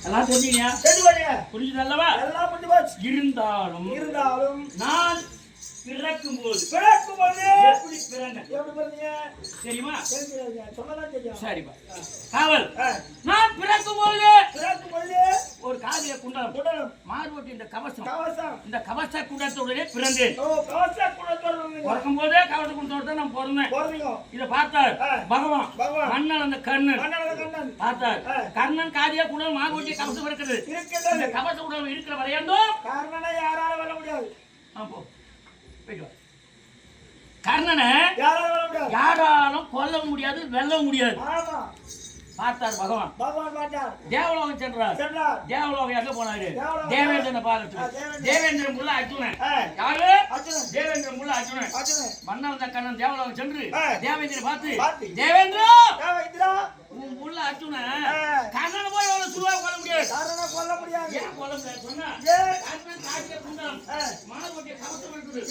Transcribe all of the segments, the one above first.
எல்லாம் தெரிஞ்சீங்க புரிஞ்சது அல்லவா? எல்லாம் புரிஞ்சு போச்சு. இருந்தாலும் நான் பிறக்கும் போது எப்படி பிறந்தீங்க தெரியுமா? சொன்னதான் தெரியும். சரிப்பா காவல். நான் பிறக்கும் போது ஒரு காதில குண்டலம் மார்போட்டு இந்த கவசம் இந்த கவச குண்டத்தோடனே பிறந்தேன். பிறக்கும் போதே கவச குண்டத்தோட தான் நான் பிறந்தேன். இதை பார்த்தார் பகவான் மன்னன் அந்த கர்ணன் பார்த்தார். கர்ணன் காதியா குண்டலம் மார்போட்டி கவசம் இருக்குது. இந்த கவச குண்டலம் இருக்கிற வரையாண்டும் காரணனை யாரால வெல்ல முடியாது. போ கர்ணனை யாராலும் கொல்ல முடியாது, வெல்ல முடியாது. பார்த்தார் பகவான். தேவலோகம் சென்றார். தேவலோகம் எங்க போனாரு? தேவேந்திரனை பார்த்து. தேவேந்திரன் புள்ள அர்ஜுனன். யாரு? தேவேந்திரன் புள்ள அர்ஜுனன். மன்னன் கண்ணன் தேவலோகம் சென்று தேவேந்திரனை பார்த்து, தேவேந்திரா உன் புள்ள அர்ஜுனன் கண்ணனை போய் எவ்வளவு சுருவா கொல்ல முடியாது. ஏன் கொல்ல முடியாது சொன்னா, கண்ணன் காட்டிய குண்டம் மானவட்டிய கவசம் இருக்குது.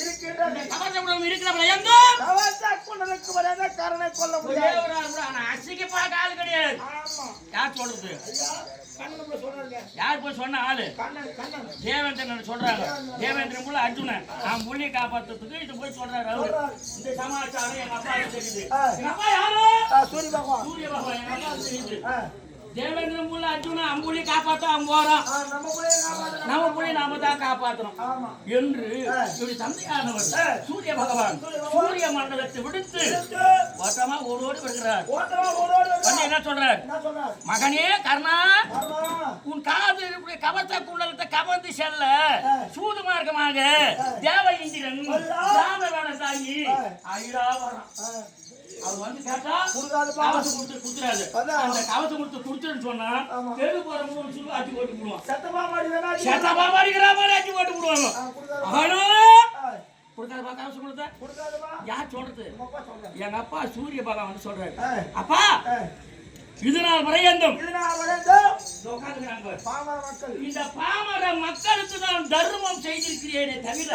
இந்த கவசம் இருக்கிறவங்க எங்க காரணனை கொல்ல முடியாது. அசிங்கப்பா ஆள் கிடையாது. யார் சொல்றது? யார் போய் சொன்ன ஆளு? தேவேந்திரன் சொல்றாங்க. தேவேந்திரன் புள்ள அர்ஜுனன் அவன் புள்ளியை காப்பாத்துறதுக்கு இது போய் சொல்றாரு. அவரு இந்த சமாச்சாரம் எங்க அப்பா தெரியுது. எங்க அப்பா யாரு? சூரிய பகவான். எங்க அப்பா தெரியுது. தேவேந்திரன் புள்ள அர்ஜுனன் அம்புலி காப்பாத்த அவன் போறான். நம்ம புள்ளி நாம தான் காப்பாற்றணும் என்று இவருடைய தந்தையானவர் சூரிய பகவான் சூரிய மண்டலத்தை விடுத்து ஓட்டமா ஓடோடி வருகிறார். என்ன சொல்றார்? மகனே கர்ணா, உன் காது கவச குண்டலத்தை கவர்ந்து செல்ல சூது மார்க்கமாக தேவ இந்திரன் ராமவேண தாயி ஐயா வரான். அவர் வந்து கேட்டா கவசம் கொடுத்து குடுத்துறாரு. அந்த கவசம் கொடுத்து குடுத்துன்னு சொன்னா தெரு போற மூணு சொல்லி ஆட்சி போட்டு போடுவான். சத்தமா மாடிக்கிற மாதிரி ஆட்சி போட்டு போடுவாங்க. கொடுக்காதப்பா கவசம் கொடுத்த யார் சொல்றது? எங்க அப்பா சூரிய பகவான் வந்து சொல்றாரு. அப்பா இதனால் வரையந்தும் இந்த பாமர மக்களுக்கு நான் தர்மம் செய்திருக்கிறேனே தவிர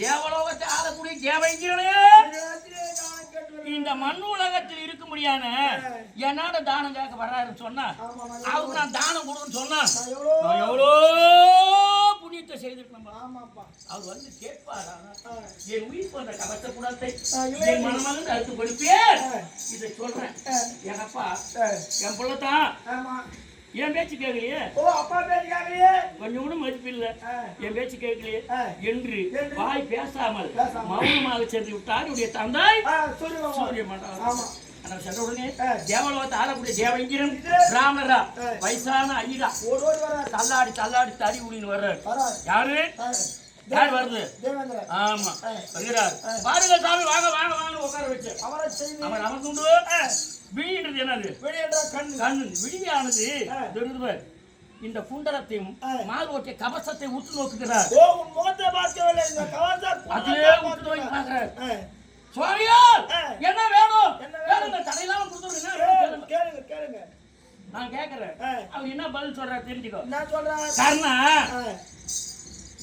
தேவலோகத்தை ஆளக்கூடிய தேவைங்கிறனே இந்த மண் உலகத்தில் இருக்க முடியான என்னோட தானம் கேட்க வர்றாருன்னு சொன்னா அவருக்கு நான் தானம் கொடுன்னு சொன்னா நான் எவ்வளோ புண்ணியத்தை செய்திருக்கணும். அவர் வந்து கேட்பாரா? என் உயிர் போன்ற கவச குணத்தை என் மனமகன் அறுத்து கொடுப்பேன். இதை சொல்றேன். என் அப்பா என் பிள்ளைத்தான் என் பேச்சு கேட்கலையே. கொஞ்சம் கூட மதிப்பு இல்லை. என் பேச்சு கேட்கலையே என்று வாய் பேசாமல் மௌனமாக சென்று விட்டார் இவருடைய தந்தாய் சூரிய மண்டலம். சென்ற உடனே தேவலோகத்தை ஆளக்கூடிய தேவங்கிரன் பிராமணரா வயசான ஐயா தள்ளாடி தள்ளாடி தடி உடின்னு வர்றாரு. யாரு? யார் வருது? ஆமா வருகிறார். பாருங்க சாமி, வாங்க வாங்க வாங்க உட்கார வச்சு அவர் அமர்ந்து விழின்றது என்னது? கண்ணு விழியானது இந்த குண்டலத்தையும் மால் ஓட்டிய கவசத்தை உற்று நோக்குகிறார். அதிலே உற்று நோக்கி பார்க்கிறார். சுவாமியா என்ன வேணும்? தலையெல்லாம் கொடுத்துருங்க. நான் கேட்கிறேன். அவர் என்ன பதில் சொல்றாரு தெரிஞ்சுக்கோ. கர்ணா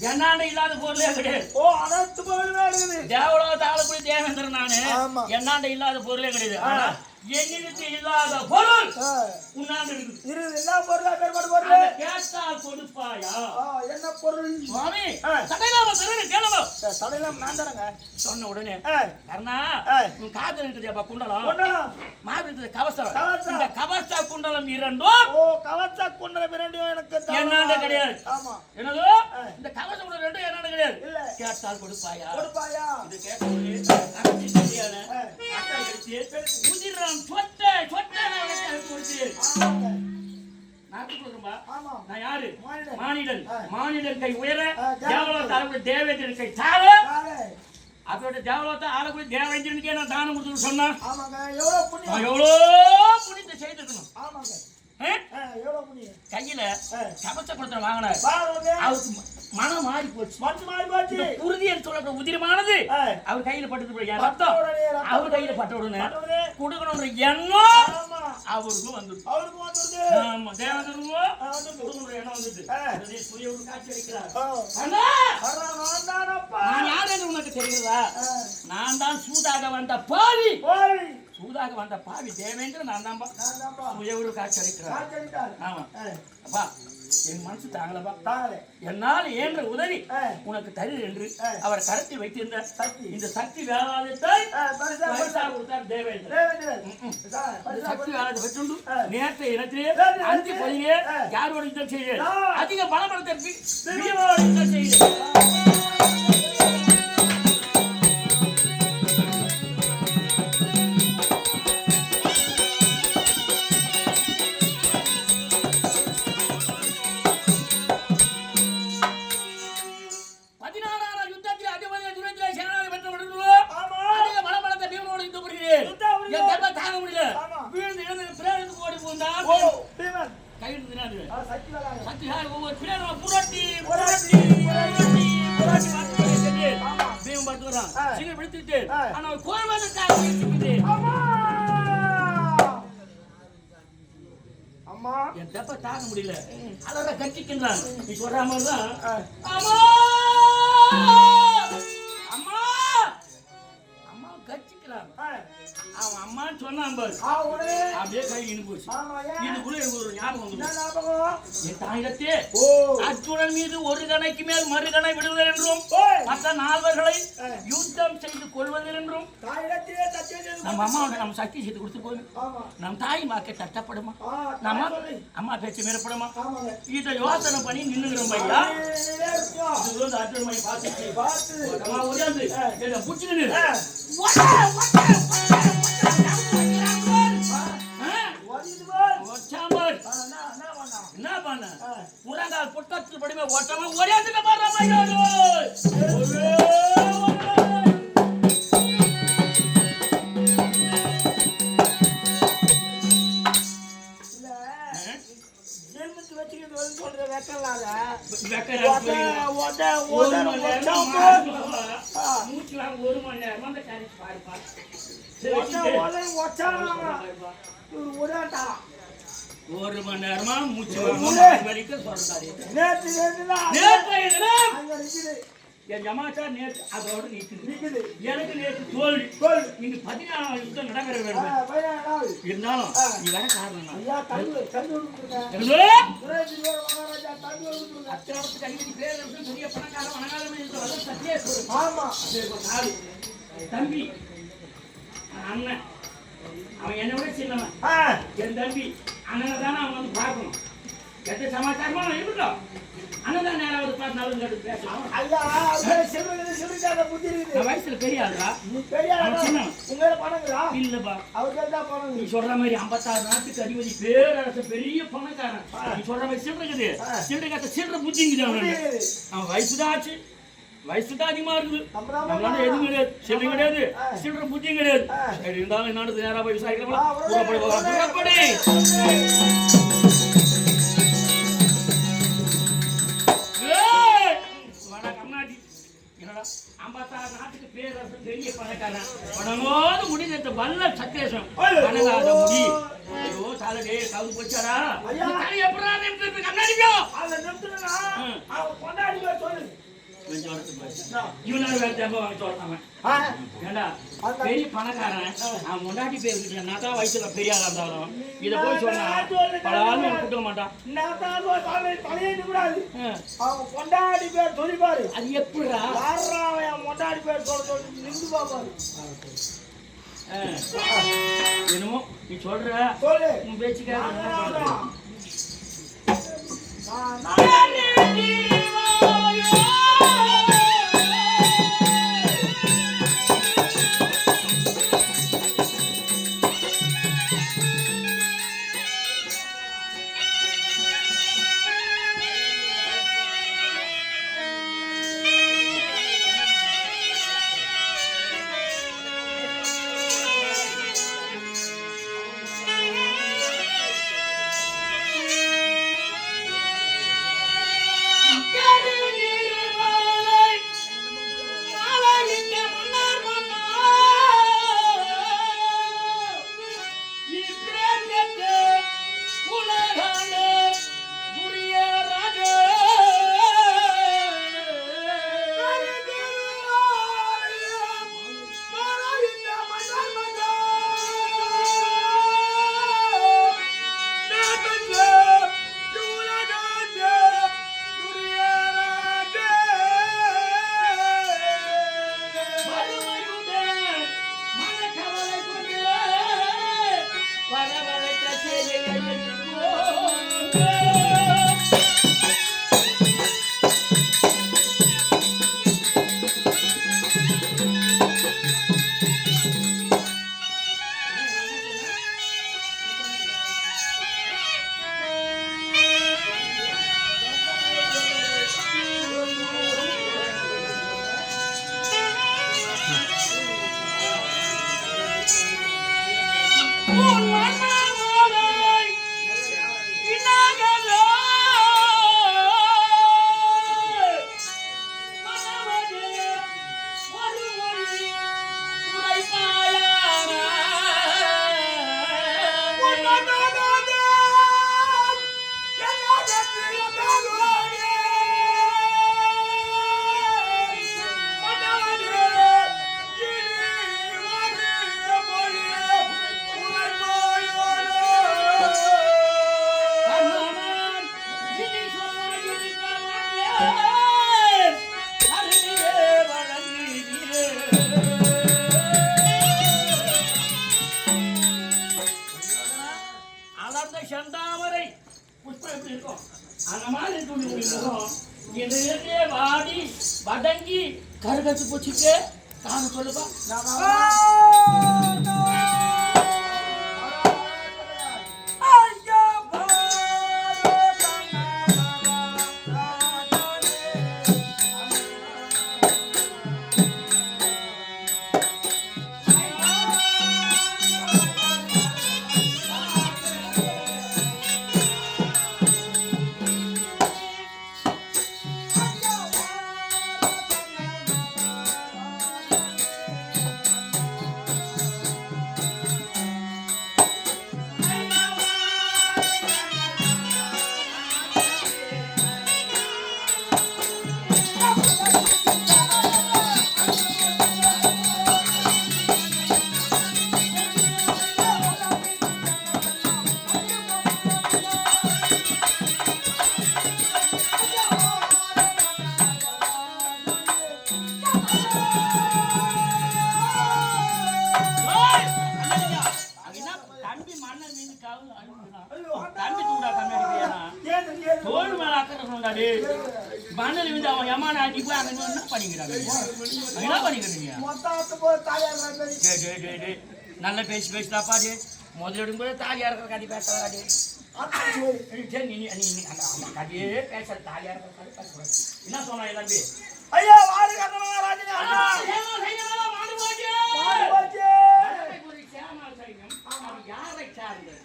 என்னாண்ட இல்லாத பொருளே கிடையாது. தேவலோகத்தை ஆளக்கூடிய தேவேந்திரன் நானு. என்னாண்ட இல்லாத பொருளே கிடையாது. என்னிடத்து இல்லாத பொருள் உன்னாண்ட இருக்குது. என்ன பொருள்? கேட்டால் கொடுப்பாயா? என்ன பொருள்? சுவாமி தடையிலாம கேளுங்க. தடையிலாம நான் தரங்க சொன்ன உடனே கர்ணா உன் காதல் இருக்குதுப்பா குண்டலம் மாதிரி கவசம். இந்த கவச குண்டலம் இரண்டும் கவச குண்டலம் இரண்டும் எனக்கு என்னாண்ட கிடையாது. என்னதோ இந்த கவச குண்டலம் ரெண்டும் என்னாண்ட கிடையாது. கேட்டால் கொடுப்பாயா? இது கேட்க உதிரம் சொட்ட சொட்ட நான் யாரு? மானிடன். மானிடன் கை உயர தேவலோகத்தை ஆளக்கூடிய தேவேந்திரன் கை தாழ அதோட தேவலோகத்தை ஆளக்கூடிய தேவேந்திரனுக்கே நான் தானம் கொடுத்து சொன்னா எவ்வளோ புண்ணியத்தை செய்திருக்கணும். கையில கவச கொடுத்த வாங்கினார். அவருக்கு மனம் மாறி போச்சு. உறுதியல் சொல்ற உதிரமானது அவர் கையில பட்டது ரத்தம் அவர் கையில பட்ட உடனே கொடுக்கணும்ன்ற எண்ணம் அவருக்கும் வந்துருச்சு. ஆமா தேவதனுக்கும் கொடுக்கணும்ன்ற எண்ணம் வந்துச்சு. காட்சி அளிக்கிறார். நான் யார் என்று உனக்கு தெரியுதா? நான் தான் சூதாக வந்த பாவி சூதாக வந்த பாவி தேவேந்திர நான் தான்பா நான் தான்ப்பா. சுயவரு காட்சி அளிக்கிறார். காய்ச்சலிட்டாரு. ஆமா ஆ, அப்பா என் மனசு தாங்கலப்பா. தாங்களே. என்னால் இயன்ற உதவி ஆ, உனக்கு தரு என்று ஆ. அவர் கருத்தில் வைத்திருந்த சக்தி. இந்த சக்தி வேளாளத்தை பரிசா பரிசா கொடுத்தார் தேவேந்திரன். தேவேந்திரன். சார், இந்த பரிசா சக்தி வேளாளத்தை பெற்றுண்டு ஆ. நேற்றைய இனத்திலே நேற்றைய அஞ்சு இனத்திலே, பதிலே ஆ. யாரோட யுத்தம் செய்தேன் நான். அதிக பலபலத்தை பீமனோட யுத்தம் செய்தேன். அம்மா என் தெப்ப தாங்க முடியல அலற கட்டிக்கின்றான். நீ சொல்ற மாதிரிதான் அம்மா அம்மா அம்மா கட்டிக்கிறான். அவன் அம்மான்னு சொன்னான் பாரு, அப்படியே கை இனி போச்சு. இதுக்குள்ள எனக்கு ஒரு ஞாபகம் வந்து என் தாயிடத்தே அர்ஜுனன் மீது ஒரு கணைக்கு மேல் மறுகணை விடுவது என்றும் மற்ற நால்வர்களை யுத்தம் செய்து கொள்வது என்றும் நம்ம அம்மாவோட நம்ம சக்தி செய்து கொடுத்து போய் நம் தாய் மாக்க கட்டப்படுமா, நம்ம அம்மா பேச்சு மீறப்படுமா, இதை யோசனை பண்ணி நின்னுக்கிறோம் ஐயா. இது வந்து அர்ஜுன் மையம் பார்த்து உயர்ந்து என்ன புடிச்சுன்னு என்ன பண்ண முருங்கால் புட்டத்து படிமை ஓட்டமா ஒரே ஒரு மணி நேரம் அந்த கரைச்சு பாருப்பா ஒரு மணி நேரமா மூச்சு வரைக்கும் சொல்றாரு. என் ஜமாத்தா நேற்று அதோட நிக்குது. எனக்கு நேற்று தோல்வி. இங்க 14 யுத்தம் நடக்கிற வேண்டும் இருந்தாலும் நீ வர காரணம் தம்பி அண்ணன் அவன் என்ன விட சின்னவன். என் தம்பி அண்ணனை தானே அவன் வந்து பார்க்கணும். எந்த சமாச்சாரமா இருக்கட்டும், அண்ணன் தான் நேரம் ஒரு 14 நாள் பேசலாம். வயசுல பெரிய ஆளுடா, இல்லப்பா. நீ சொல்ற மாதிரி 56 நாட்டுக்கு அதிபதி பேரரசு பெரிய பணக்காரன். நீ சொல்ற மாதிரி சில்லறைக்குது சில்லறை சில்லற புத்திங்குது. அவன் வயசுதான் ஆச்சு, வயசுதான் அதிகமா இருக்குது. நம்மளால எதுவும் கிடையாது, சில்லறை கிடையாது, சில்லற புத்தியும் கிடையாது. சரி இருந்தாலும் என்னோட நேரா போய் விசாரிக்கலாம். புறப்படி கம்நாட்டி என்னடா 56 நாட்டுக்கு பேரரசு பெரிய பணக்காரன். பணமோடு முடிந்த வல்ல சக்கேசம் பணங்காத முடி. ஐயோ சாலடே கவுந்து போச்சாரா எப்படா கண்ணாடிக்கோ இவனால வேற தேவை வாங்க சொல்றாங்க. ஏண்டா பெரிய பணக்காரன் அவன் முன்னாடி பேருக்கு நான் தான் வயசுல பெரிய ஆளா இருந்தாலும் இதை போய் சொன்னா பலாலும் எனக்கு கொடுக்க மாட்டான். அது எப்படிடா என்னமோ நீ சொல்ற உன் பேச்சுக்காக உன் மனமோரை இனகளோ மனமது ஒரு மொழி உரைப்பாயான உன் மனமோரை செந்தாமரை புஷ்பம் எப்படி இருக்கும் அந்த மாதிரி துணி முகம் என்னையே வாடி வதங்கி கருகத்து போச்சுட்டு நான் சொல்லுப்பா மண்ணல் வந்து அவன் யமான ஆட்டி போய் அங்க என்ன பண்ணிக்கிறாங்க என்ன பண்ணிக்கிறீங்க நல்ல பேசி பேசிட்டாப்பா முதல்ல எடுக்கும்போது தாலியா இருக்கிற கடி பேச வராது கடியே பேச தாலியா இருக்கிற கடி பேசக்கூடாது என்ன சொன்னா தம்பி ஐயா வாரு கண்ணா யாரை சார்ந்தது